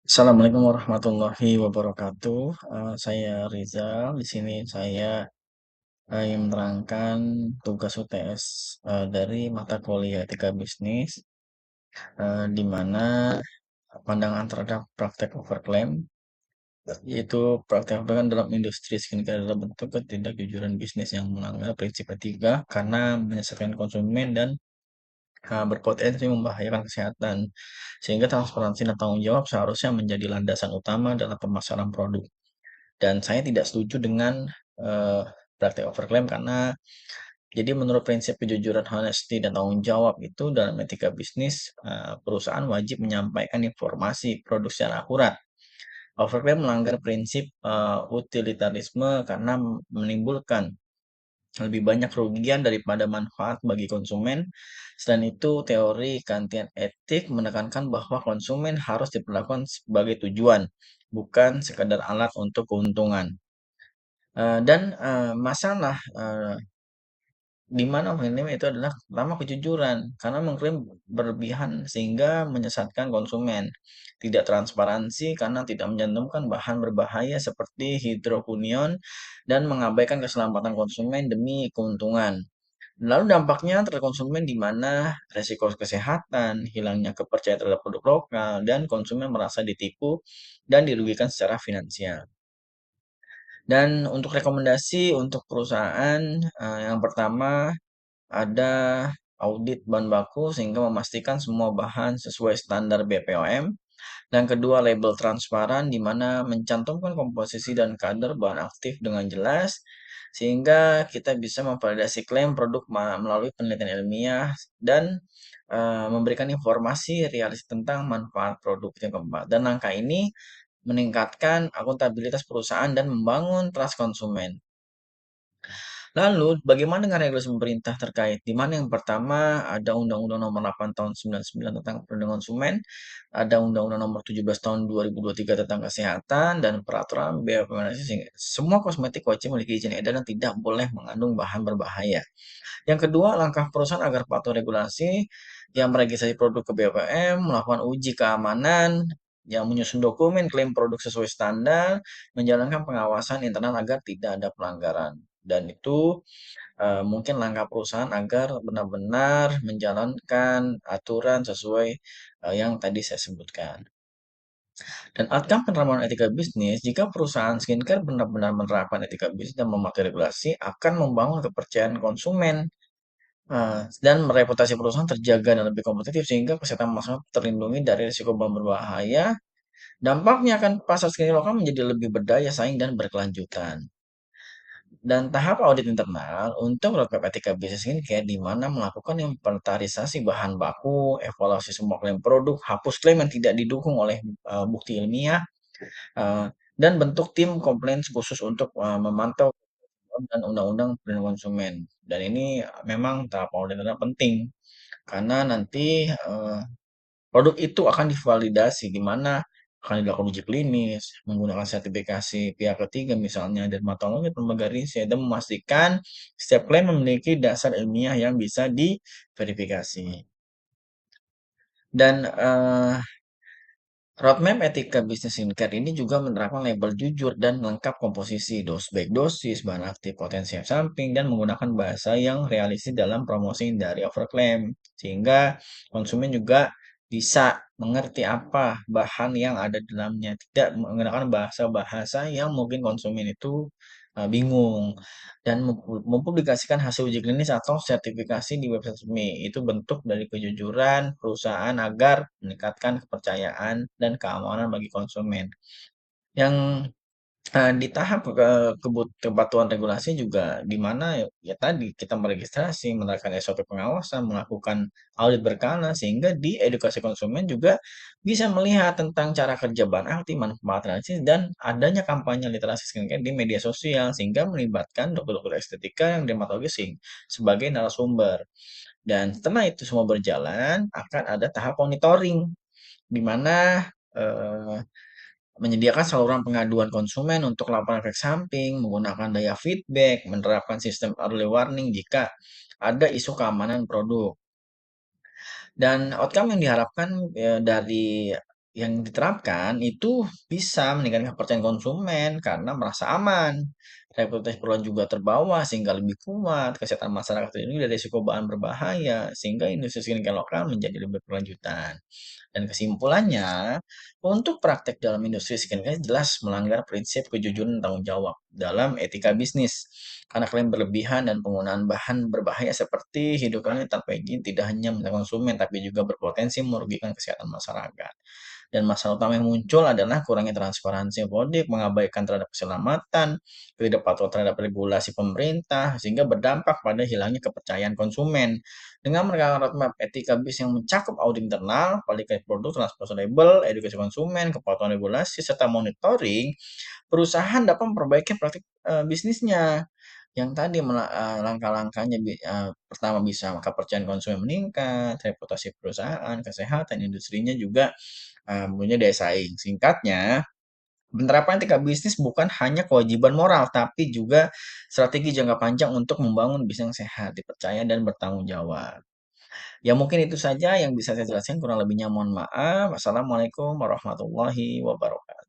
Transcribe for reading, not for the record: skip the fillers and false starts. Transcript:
Assalamualaikum warahmatullahi wabarakatuh. Saya Rizal. Di sini saya ingin menerangkan tugas UTS dari mata kuliah Etika Bisnis, di mana pandangan terhadap praktek overclaim, yaitu praktek overclaim dalam industri skincare adalah bentuk ketidakjujuran bisnis yang melanggar prinsip etika karena menyesatkan konsumen dan berpotensi membahayakan kesehatan, sehingga transparansi dan tanggung jawab seharusnya menjadi landasan utama dalam pemasaran produk. Dan saya tidak setuju dengan eee, praktek overclaim karena jadi menurut prinsip kejujuran, honesty, dan tanggung jawab itu dalam etika bisnis, perusahaan wajib menyampaikan informasi produk secara akurat. Overclaim melanggar prinsip, utilitarisme karena menimbulkan lebih banyak kerugian daripada manfaat bagi konsumen. Selain itu, teori Kantian etik menekankan bahwa konsumen harus diperlakukan sebagai tujuan, bukan sekadar alat untuk keuntungan. Masalah di mana mengklaim itu adalah pertama kejujuran, karena mengklaim berlebihan sehingga menyesatkan konsumen. Tidak transparansi karena tidak mencantumkan bahan berbahaya seperti hidrokunion dan mengabaikan keselamatan konsumen demi keuntungan. Lalu dampaknya terhadap konsumen di mana resiko kesehatan, hilangnya kepercayaan terhadap produk lokal, dan konsumen merasa ditipu dan dirugikan secara finansial. Dan untuk rekomendasi untuk perusahaan, yang pertama ada audit bahan baku sehingga memastikan semua bahan sesuai standar BPOM. Dan kedua, label transparan di mana mencantumkan komposisi dan kadar bahan aktif dengan jelas sehingga kita bisa memvalidasi klaim produk melalui penelitian ilmiah dan memberikan informasi realistis tentang manfaat produk. Yang keempat. Dan langkah ini meningkatkan akuntabilitas perusahaan dan membangun trust konsumen. Lalu, bagaimana dengan regulasi pemerintah terkait? Di mana yang pertama ada Undang-Undang Nomor 8 Tahun 99 tentang Perlindungan Konsumen, ada Undang-Undang Nomor 17 Tahun 2023 tentang Kesehatan, dan Peraturan Bea Rekomendasi sehingga semua kosmetik wajib memiliki izin edar dan tidak boleh mengandung bahan berbahaya. Yang kedua, langkah perusahaan agar patuh regulasi yang meregistrasi produk ke BPOM, melakukan uji keamanan, yang menyusun dokumen klaim produk sesuai standar, menjalankan pengawasan internal agar tidak ada pelanggaran. Dan itu mungkin langkah perusahaan agar benar-benar menjalankan aturan sesuai yang tadi saya sebutkan. Dan outcome penerapan etika bisnis, jika perusahaan skincare benar-benar menerapkan etika bisnis dan mematuhi regulasi, akan membangun kepercayaan konsumen dan reputasi perusahaan terjaga dan lebih kompetitif sehingga kesehatan masyarakat terlindungi dari risiko bahan berbahaya. Dampaknya akan pasar skincare lokal menjadi lebih berdaya saing dan berkelanjutan. Dan tahap audit internal untuk roadmap etika bisnis skincare di mana melakukan inventarisasi bahan baku, evaluasi semua klaim produk, hapus klaim yang tidak didukung oleh bukti ilmiah, eh, dan bentuk tim compliance khusus untuk memantau dan undang-undang perlindungan konsumen. Dan ini memang tahap audit internal penting karena nanti produk itu akan divalidasi, di mana akan dilakukan uji klinis, menggunakan sertifikasi pihak ketiga misalnya dermatologi, lembaga riset, dan memastikan setiap klaim memiliki dasar ilmiah yang bisa diverifikasi. Dan roadmap etika bisnis skincare ini juga menerapkan label jujur dan lengkap komposisi, baik dosis, bahan aktif, potensi efek samping, dan menggunakan bahasa yang realistis dalam promosi dari overclaim. Sehingga konsumen juga bisa mengerti apa bahan yang ada di dalamnya. Tidak menggunakan bahasa-bahasa yang mungkin konsumen itu bingung. Dan mempublikasikan hasil uji klinis atau sertifikasi di website resmi. Itu bentuk dari kejujuran perusahaan agar meningkatkan kepercayaan dan keamanan bagi konsumen. Yang di tahap kepatuhan regulasi juga di mana ya tadi kita meregistrasi, menerapkan SOP pengawasan, melakukan audit berkala sehingga di edukasi konsumen juga bisa melihat tentang cara kerja bahan aktif, manfaat realistis, dan adanya kampanye literasi skincare di media sosial sehingga melibatkan dokter-dokter estetika yang dermatologis sebagai narasumber. Dan setelah itu semua berjalan, akan ada tahap monitoring di mana eh, menyediakan saluran pengaduan konsumen untuk laporan efek samping, menggunakan daya feedback, menerapkan sistem early warning jika ada isu keamanan produk. Dan outcome yang diharapkan dari yang diterapkan itu bisa meningkatkan kepercayaan konsumen karena merasa aman. Reputasi perusahaan juga terbawa sehingga lebih kuat. Kesehatan masyarakat ini dari risiko bahan berbahaya sehingga industri skincare lokal menjadi lebih berkelanjutan. Dan kesimpulannya, untuk praktek dalam industri skincare jelas melanggar prinsip kejujuran dan tanggung jawab dalam etika bisnis. Karena klaim berlebihan dan penggunaan bahan berbahaya seperti hidroquinone tanpa izin tidak hanya menyerang konsumen, tapi juga berpotensi merugikan kesehatan masyarakat. Dan masalah utama yang muncul adalah kurangnya transparansi produk, mengabaikan terhadap keselamatan, ketidakpatuhan terhadap regulasi pemerintah, sehingga berdampak pada hilangnya kepercayaan konsumen. Dengan menerapkan roadmap etika bisnis yang mencakup audit internal, kualitas produk, transparansi label, edukasi konsumen, kepatuhan regulasi, serta monitoring, perusahaan dapat memperbaiki praktik bisnisnya. Yang tadi langkah-langkahnya pertama bisa kepercayaan konsumen meningkat, reputasi perusahaan, kesehatan industrinya juga punya daya saing. Singkatnya, penerapan etika bisnis bukan hanya kewajiban moral, tapi juga strategi jangka panjang untuk membangun bisnis yang sehat, dipercaya, dan bertanggung jawab. Ya mungkin itu saja yang bisa saya jelaskan, kurang lebihnya mohon maaf. Wassalamualaikum warahmatullahi wabarakatuh.